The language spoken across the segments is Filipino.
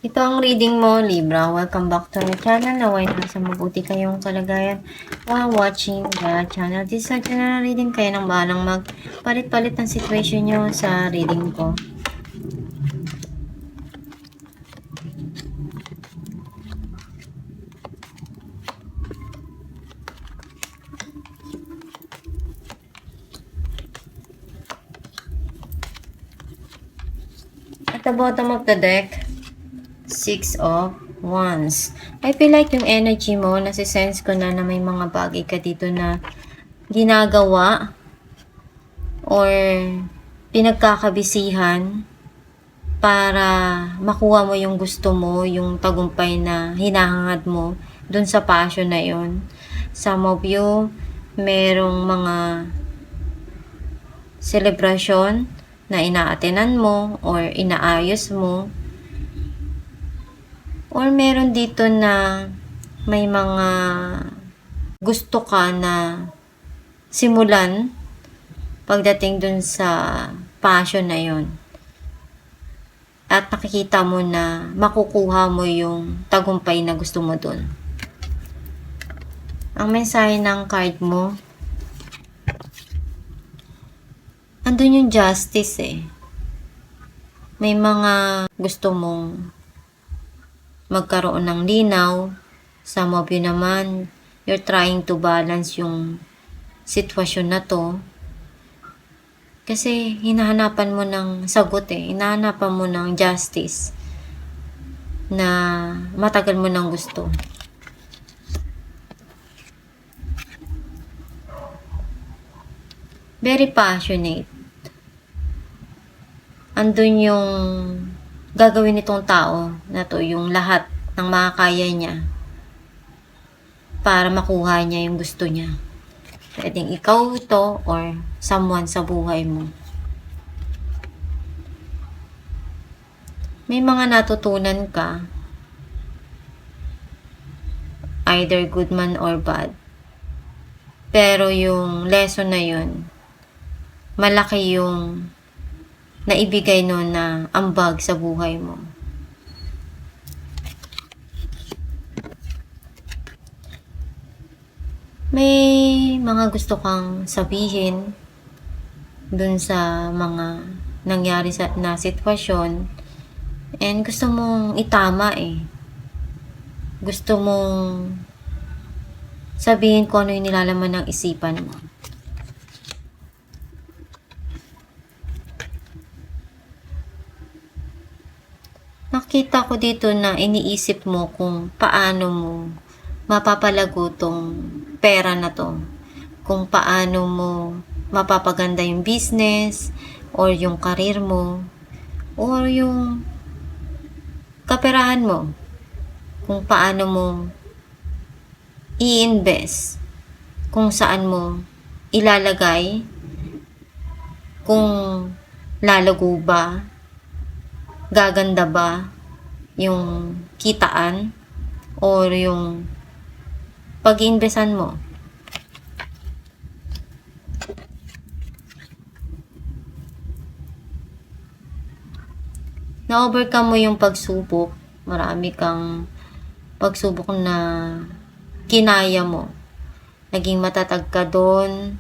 Ito ang reading mo, Libra. Welcome back to my channel. Naway nasa mabuti kayong kalagayan while watching the channel. This is a general reading. Kayo nang bahalang magpalit-palit ng situation nyo sa reading ko. At the bottom of the deck, Six of Wands. I feel like yung energy mo, nasisense ko na may mga bagay ka dito na ginagawa or pinagkakabisihan para makuha mo yung gusto mo, yung tagumpay na hinahangad mo dun sa passion na yon. Some of you, merong mga celebration na inaatenan mo or inaayos mo. Or meron dito na may mga gusto ka na simulan pagdating dun sa passion na yon. At nakikita mo na makukuha mo yung tagumpay na gusto mo dun. Ang mensahe ng card mo, andun yung justice eh. May mga gusto mong magkaroon ng linaw. Some of you naman, you're trying to balance yung sitwasyon na to. Kasi hinahanapan mo ng sagot eh. Hinahanapan mo ng justice na matagal mo nang gusto. Very passionate. Andun yung gagawin nitong tao na to, yung lahat ng makakaya niya para makuha niya yung gusto niya. Pwedeng ikaw ito or someone sa buhay mo. May mga natutunan ka, either good man or bad. Pero yung lesson na yun, malaki yung naibigay nun na ambag sa buhay mo. May mga gusto kang sabihin dun sa mga nangyari na sitwasyon and gusto mong itama eh. Gusto mong sabihin kung ano yung nilalaman ng isipan mo. Nakita ko dito na iniisip mo kung paano mo mapapalago tong pera na to. Kung paano mo mapapaganda yung business or yung career mo or yung kaperahan mo. Kung paano mo i-invest, kung saan mo ilalagay, kung lalago ba, gaganda ba yung kitaan or yung pag-iinvesan mo. Na-overcome mo yung pagsubok. Marami kang pagsubok na kinaya mo. Naging matatag ka doon.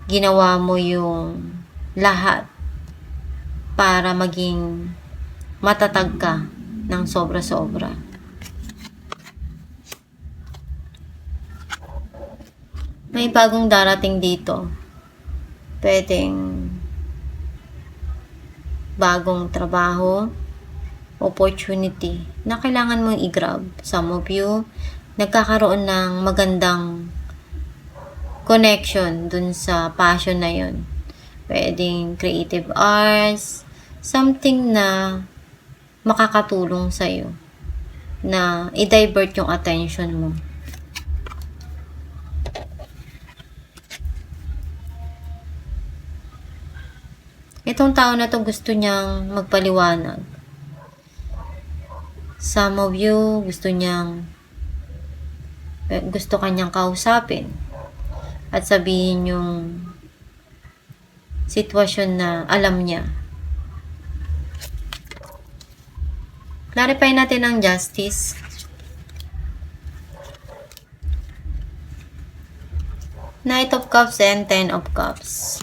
Ginawa mo yung lahat para maging matatag ka ng sobra-sobra. May bagong darating dito. Pwedeng bagong trabaho, opportunity na kailangan mong i-grab. Some of you, nagkakaroon ng magandang connection dun sa passion na yun. Pwedeng creative arts, something na makakatulong sa'yo na i-divert yung attention mo. Itong tao na to gusto niyang magpaliwanag. Some of you gusto kanyang kausapin at sabihin yung sitwasyon na alam niya. Clarify natin ang justice. Knight of Cups and Ten of Cups.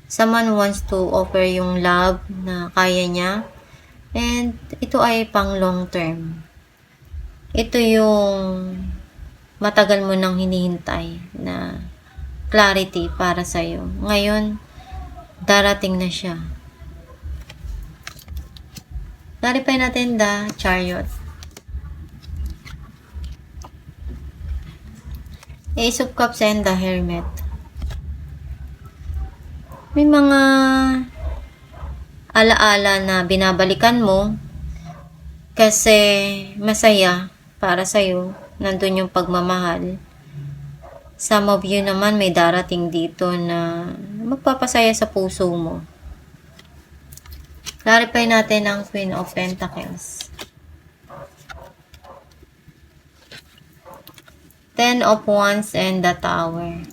Someone wants to offer yung love na kaya niya. And ito ay pang long term. Ito yung matagal mo nang hinihintay na clarity para sa'yo. Ngayon, darating na siya. Clarify natin the Chariot. Ace of Cups and the Hermit. May mga alaala na binabalikan mo kasi masaya para sa'yo. Nandun yung pagmamahal. Some of you naman may darating dito na magpapasaya sa puso mo. Clarify natin ang Queen of Pentacles. Ten of Wands and the Tower.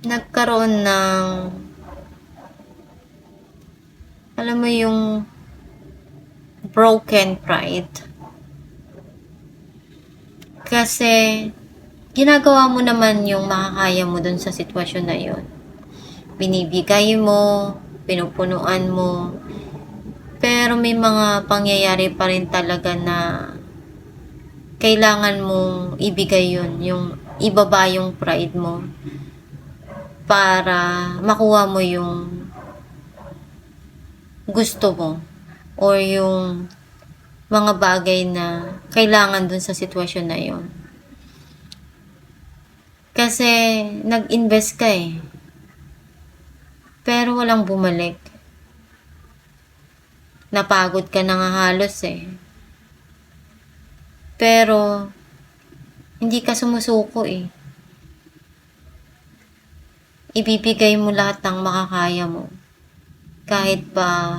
Nagkaroon ng, alam mo yung broken pride. Kasi ginagawa mo naman yung makakaya mo dun sa sitwasyon na yun. Binibigay mo, pinupunuan mo, pero may mga pangyayari pa rin talaga na kailangan mong ibigay yun, yung ibaba yung pride mo para makuha mo yung gusto mo or yung mga bagay na kailangan dun sa sitwasyon na yun. Kasi nag-invest ka eh. Pero walang bumalik. Napagod ka na nga halos eh. Pero hindi ka sumusuko eh. Ibibigay mo lahat ng makakaya mo. Kahit pa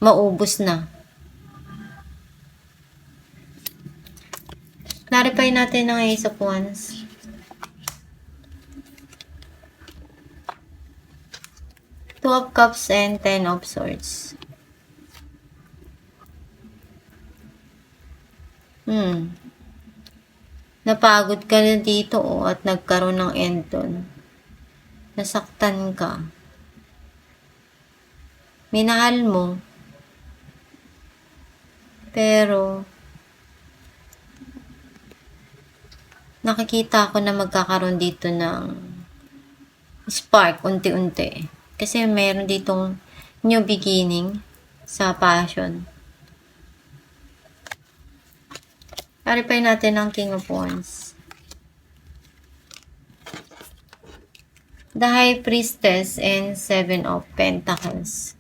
maubos na. Clarify natin ang Ace of Wands. Two of Cups and Ten of Swords. Napagod ka na dito at nagkaroon ng end doon. Nasaktan ka. Minahal mo. Pero nakikita ko na magkakaroon dito ng spark unti-unti. Kasi mayroon ditong new beginning sa passion. Clarify natin ang King of Wands. The High Priestess and Seven of Pentacles.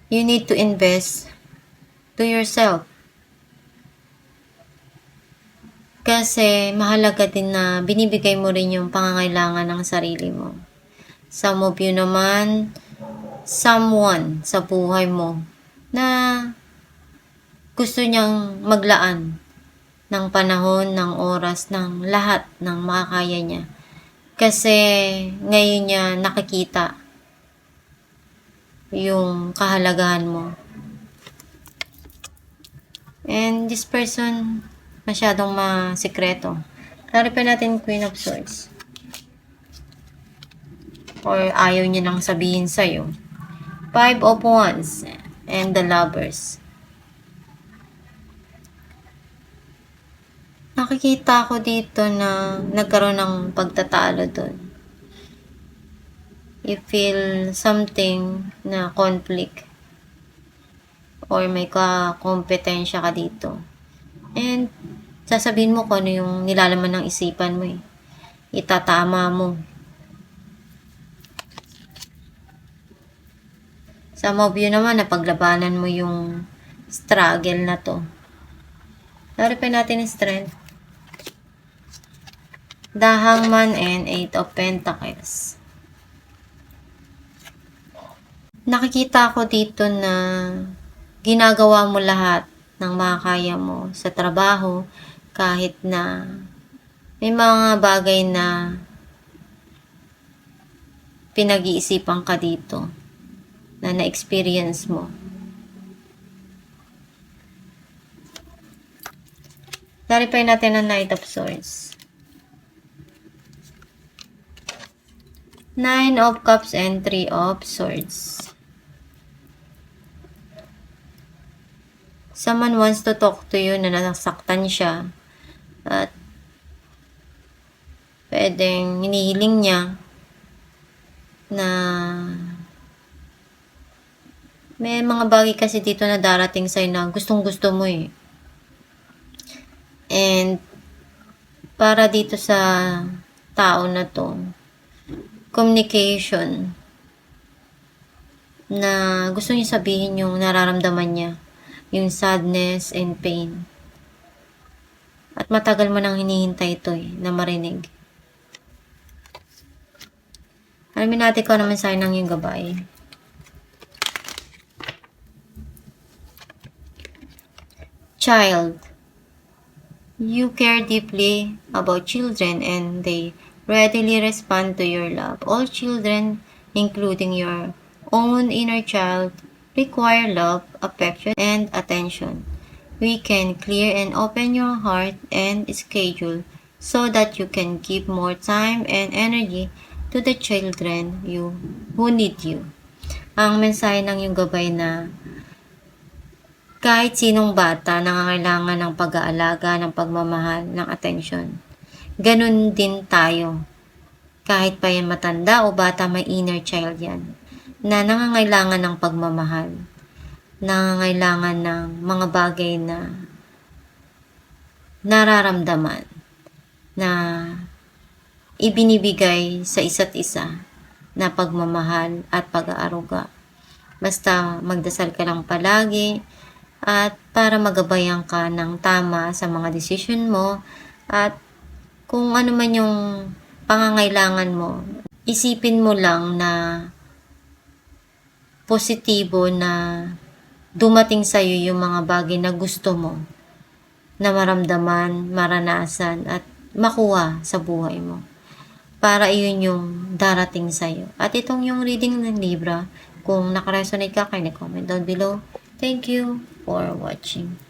You need to invest to yourself. Kasi mahalaga din na binibigay mo rin yung pangangailangan ng sarili mo. Some of you naman, someone sa buhay mo na gusto niyang maglaan ng panahon, ng oras, ng lahat ng makakaya niya. Kasi ngayon niya nakikita yung kahalagahan mo. And this person, masyadong masikreto. Clarify natin Queen of Swords. Or ayaw niya nang sabihin sa'yo. Five of Wands and the Lovers. Nakikita ko dito na nagkaroon ng pagtatalo doon. You feel something na conflict. Or may kompetensya ka dito. And sasabihin mo kung ano yung nilalaman ng isipan mo eh. Itatama mo. Some of you naman, napaglabanan mo yung struggle na to. Clarify natin yung strength. The Hangman and Eight of Pentacles. Nakikita ko dito na ginagawa mo lahat ng makakaya mo sa trabaho kahit na may mga bagay na pinag-iisipan ka dito na na-experience mo. Clarify natin ang Knight of Swords. Nine of Cups and Three of Swords. Someone wants to talk to you na nasaktan siya. At pwedeng hinihiling niya na may mga bagay kasi dito na darating sa'yo na gustong gusto mo eh. And para dito sa tao na to, communication na gusto niya sabihin yung nararamdaman niya, yung sadness and pain. At matagal mo nang hinihintay ito eh, na marinig. Alamin natin kung ano naman sa'yo ng yung gabay. Child. You care deeply about children and they readily respond to your love. All children, including your own inner child, require love, affection, and attention. We can clear and open your heart and schedule so that you can give more time and energy to the children who need you. Ang mensahe ng yung gabay na kahit sinong bata nangangailangan ng pag-aalaga, ng pagmamahal, ng atensyon. Ganun din tayo. Kahit pa yan matanda o bata, may inner child yan. Na nangangailangan ng pagmamahal. Nangangailangan ng mga bagay na nararamdaman. Na ibinibigay sa isa't isa na pagmamahal at pag-aaruga. Basta magdasal ka lang palagi at para magabayan ka ng tama sa mga desisyon mo at kung ano man yung pangangailangan mo, isipin mo lang na positibo na dumating sa iyo yung mga bagay na gusto mo na maramdaman, maranasan at makuha sa buhay mo. Para iyon yung darating sa iyo. At itong yung reading ng Libra, kung nakaresonate ka, kindly comment down below. Thank you for watching.